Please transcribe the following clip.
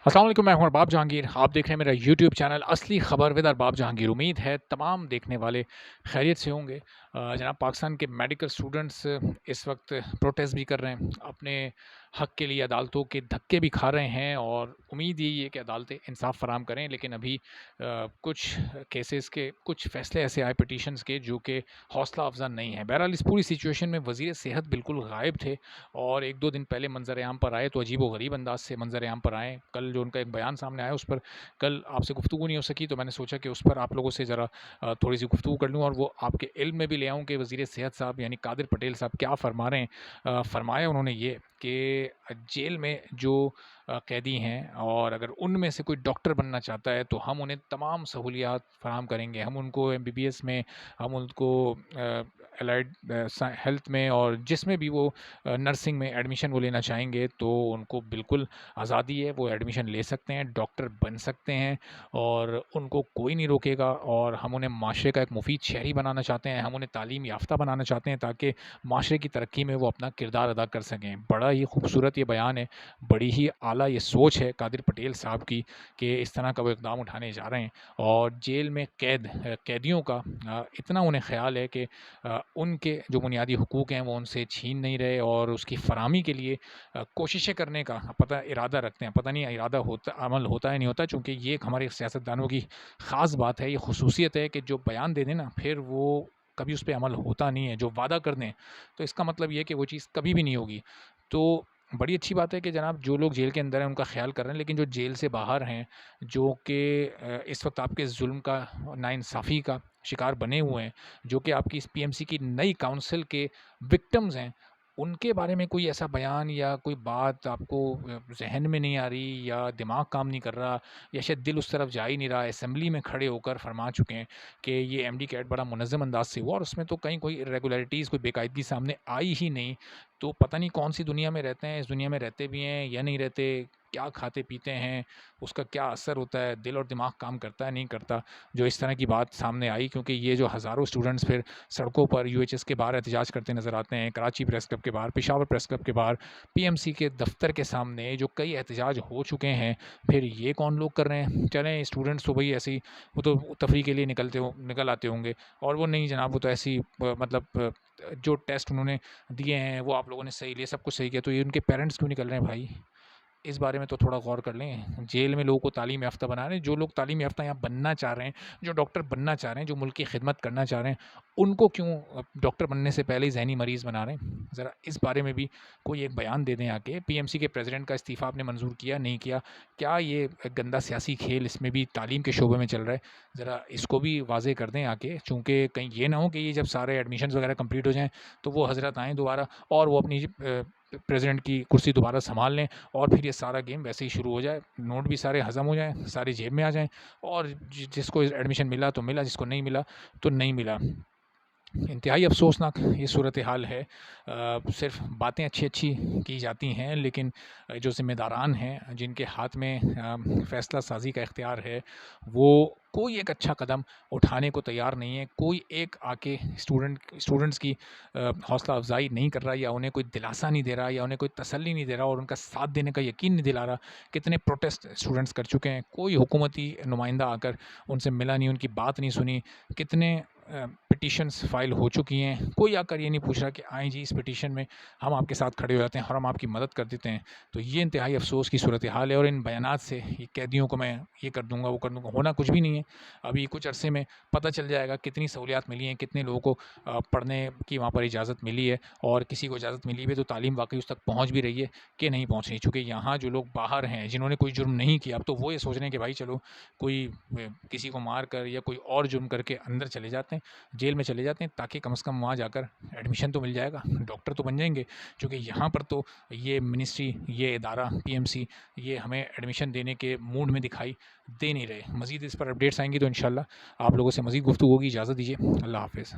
अस्सलाम वालेकुम, मैं हूं अरबाब जहांगीर। आप देख रहे हैं मेरा यूट्यूब चैनल असली खबर विद अरबाब जहांगीर। उम्मीद है तमाम देखने वाले खैरियत से होंगे। जनाब, पाकिस्तान के मेडिकल स्टूडेंट्स इस वक्त प्रोटेस्ट भी कर रहे हैं, अपने हक के लिए अदालतों के धक्के भी खा रहे हैं और उम्मीद यही है कि अदालतें इंसाफ फराम करें। लेकिन अभी कुछ केसेस के कुछ फ़ैसले ऐसे आए पिटीशंस के जो कि हौसला अफजा नहीं है। बहरहाल इस पूरी सिचुएशन में वज़ीर सेहत बिल्कुल गायब थे और 1-2 दिन पहले मंज़र-ए-आम पर आए तो अजीब-ओ-गरीब अंदाज़ से मंज़र-ए-आम पर आए। कल जो उनका एक बयान सामने आया उस पर कल आपसे गुफ्तगू नहीं हो सकी, तो मैंने सोचा कि उस पर आप लोगों से ज़रा थोड़ी-सी गुफ्तगू कर लूँ और वो आपके इल्म में भी ले आऊँ कि वज़ीर सेहत साहब यानी कादिर पटेल साहब क्या फ़रमा रहे हैं। फ़रमाया उन्होंने ये कि जेल में जो कैदी हैं और अगर उनमें से कोई डॉक्टर बनना चाहता है तो हम उन्हें तमाम सहूलियात फ़राहम करेंगे। हम उनको एमबीबीएस में, हम उनको एलाइड हेल्थ में और जिसमें भी वो नर्सिंग में एडमिशन वो लेना चाहेंगे तो उनको बिल्कुल आज़ादी है, वो एडमिशन ले सकते हैं, डॉक्टर बन सकते हैं और उनको कोई नहीं रोकेगा। और हम उन्हें माशरे का एक मुफीद शहरी बनाना चाहते हैं, हम उन्हें तालीम याफ्ता बनाना चाहते हैं ताकि माशरे की तरक्की में वो अपना किरदार अदा कर सकें। बड़ा ही खूबसूरत ये बयान है, बड़ी ही आला ये सोच है कादिर पटेल साहब की कि इस तरह का वो इक़दाम उठाने जा रहे हैं। और जेल में कैदियों का इतना उन्हें ख़्याल है कि उनके जो बुनियादी हुकूक हैं वो उनसे छीन नहीं रहे और उसकी फ़राहमी के लिए कोशिशें करने का पता इरादा रखते हैं। पता नहीं इरादा होता, अमल होता है नहीं होता, चूँकि ये एक हमारे सियासतदानों की ख़ास बात है, ये ख़ुसूसियत है कि जो बयान दे दें ना फिर वो कभी उस पे अमल होता नहीं है। जो वादा कर दें तो इसका मतलब ये है कि वो चीज़ कभी भी नहीं होगी। तो बड़ी अच्छी बात है कि जनाब जो लोग जेल के अंदर हैं उनका ख़्याल कर रहे हैं, लेकिन जो जेल से बाहर हैं, जो कि इस वक़्त आपके ज़ुल्म का, नाइंसाफ़ी का शिकार बने हुए हैं, जो कि आपकी इस पीएमसी की नई काउंसिल के विक्टिम्स हैं, उनके बारे में कोई ऐसा बयान या कोई बात आपको ज़हन में नहीं आ रही या दिमाग काम नहीं कर रहा या शायद दिल उस तरफ जा ही नहीं रहा। असेंबली में खड़े होकर फरमा चुके हैं कि ये एमडी कैट बड़ा मुनज़्ज़म अंदाज़ से हुआ और उसमें तो कहीं कोई इर्रेगुलरिटीज़, कोई बेकायदगी सामने आई ही नहीं। तो पता नहीं कौन-सी दुनिया में रहते हैं, इस दुनिया में रहते भी हैं या नहीं रहते, क्या खाते-पीते हैं, उसका क्या असर होता है, दिल और दिमाग काम करता है, नहीं करता, जो इस तरह की बात सामने आई। क्योंकि ये जो हज़ारों स्टूडेंट्स फिर सड़कों पर यूएचएस के बाहर एहतजाज करते नज़र आते हैं, कराची प्रेस क्लब के बाहर, पेशावर प्रेस क्लब के बाहर, पीएमसी के दफ्तर के सामने जो कई एहतजाज हो चुके हैं, फिर ये कौन लोग कर रहे हैं? चलें, स्टूडेंट्स तो भई ऐसे ही वो तो तफरीह के लिए निकल आते होंगे और वो नहीं जनाब, वो तो ऐसे ही मतलब जो टेस्ट उन्होंने दिए हैं वो आप लोगों ने सही लिए, सब कुछ सही किया, तो ये उनके पेरेंट्स क्यों निकल रहे हैं भाई? इस बारे में तो थोड़ा गौर कर लें। जेल में लोगों को तालीम याफ़्ता बना रहे हैं, जो लोग तालीम याफ़्ता यहाँ बनना चाह रहे हैं, जो डॉक्टर बनना चाह रहे हैं, जो मुल्क की खिदमत करना चाह रहे हैं, उनको क्यों डॉक्टर बनने से पहले ही ज़हनी मरीज़ बना रहे हैं? ज़रा इस बारे में भी कोई एक बयान दे दें आके। पीएमसी के प्रेसिडेंट का इस्तीफ़ा आपने मंज़ूर किया, नहीं किया? क्या ये गंदा सियासी खेल इसमें भी तालीम के शोबे में चल रहा है? ज़रा इसको भी वाज़ेह कर दें आके, चूँकि कहीं ये ना हो कि ये जब सारे एडमिशन्स वगैरह कंप्लीट हो जाएँ, तो वो हज़रत आएँ दोबारा और वो अपनी प्रेज़िडेंट की कुर्सी दोबारा सँभाल लें और फिर ये सारा गेम वैसे ही शुरू हो जाए। नोट भी सारे हज़म हो जाएँ, सारी जेब में आ जाएँ और जिसको एडमिशन मिला तो मिला, जिसको नहीं मिला तो नहीं मिला। इंतहाई अफ़सोसनाक ये सूरत हाल है। सिर्फ़ बातें अच्छी-अच्छी की जाती हैं, लेकिन जो ज़िम्मेदारान हैं, जिनके हाथ में फ़ैसला साज़ी का इख्तियार है, वो कोई एक अच्छा कदम उठाने को तैयार नहीं है। कोई एक आके स्टूडेंट्स की हौसला अफ़ज़ाई नहीं कर रहा या उन्हें कोई दिलासा नहीं दे रहा या उन्हें कोई तसल्ली नहीं दे रहा और उनका साथ देने का यकीन नहीं दिला रहा। कितने प्रोटेस्ट स्टूडेंट्स कर चुके हैं, कोई हुकूमती नुमाइंदा आकर उनसे मिला नहीं, उनकी बात नहीं सुनी। कितने पिटीशन्स फ़ाइल हो चुकी हैं, कोई आकर ये नहीं पूछ रहा कि आएँ जी, इस पिटीशन में हम आपके साथ खड़े हो जाते हैं और हम आपकी मदद कर देते हैं। तो ये इंतहाई अफ़सोस की सूरत हाल है और इन बयानात से ये कैदियों को मैं ये कर दूँगा, वो कर दूँगा, होना कुछ भी नहीं है। अभी कुछ अरसे में पता चल जाएगा कितनी सहूलियात मिली हैं, कितने लोगों को पढ़ने की वहाँ पर इजाज़त मिली है और किसी को इजाज़त मिली भी है तो तालीम वाक़ई उस तक पहुँच भी रही है कि नहीं पहुँच रही। चूँकि यहाँ जो लोग बाहर हैं, जिन्होंने कोई जुर्म नहीं किया, अब तो वो ये सोच रहे हैं कि भाई चलो कोई किसी को मार कर या कोई और जुर्म करके अंदर चले जाते हैं, जेल में चले जाते हैं, ताकि कम से कम वहाँ जाकर एडमिशन तो मिल जाएगा, डॉक्टर तो बन जाएँगे। क्योंकि यहाँ पर तो ये मिनिस्ट्री, ये इदारा पीएमसी, ये हमें एडमिशन देने के मूड में दिखाई दे नहीं रहे। मज़ीद इस पर अपडेट्स आएँगी तो इंशाल्लाह आप लोगों से मज़ीद गुफ्तगू होगी। इजाज़त दीजिए। अल्लाह हाफ़िज़।